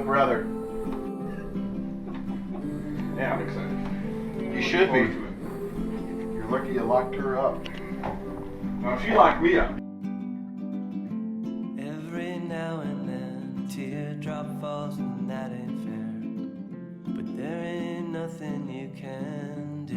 brother. Yeah, I'm excited. You should be. Looking forward You're lucky you locked her up. to it. No, she locked me up. Every now and then a teardrop falls and that ain't fair, but there ain't nothing you can do.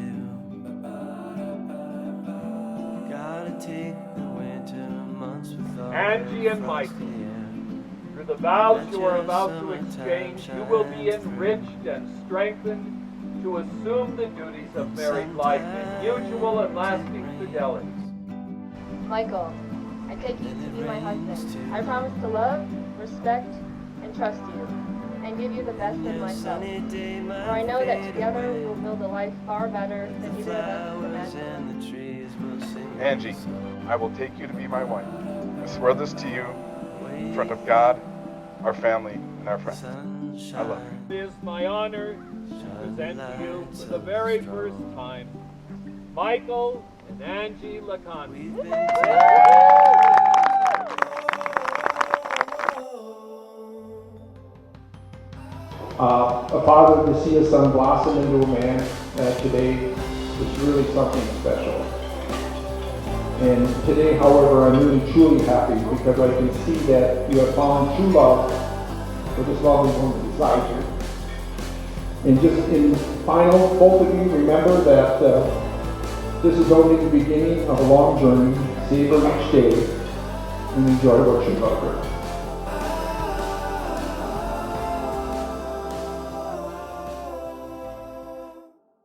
Gotta take the winter months with all Angie the and frost Michael, in the air. through the vows you are about to exchange, you will be enriched and strengthened to assume the duties of married life in mutual and lasting fidelity. Michael, I take you to be my husband. I promise to love, respect, and trust you, and give you the best of myself. For I know that together we will build a life far better than either of us could imagine. Angie, I will take you to be my wife. I swear this to you in front of God, our family, and our friends. I love you. It is my honor to present to you for the very first time, Michael and Angie Laconte. A father to see his son blossom into a man today is really something special. And today, however, I'm really truly happy because I can see that you have found true love for this lovely woman beside you. And just in final, both of you remember that this is only the beginning of a long journey. Savor each day and enjoy what you love her.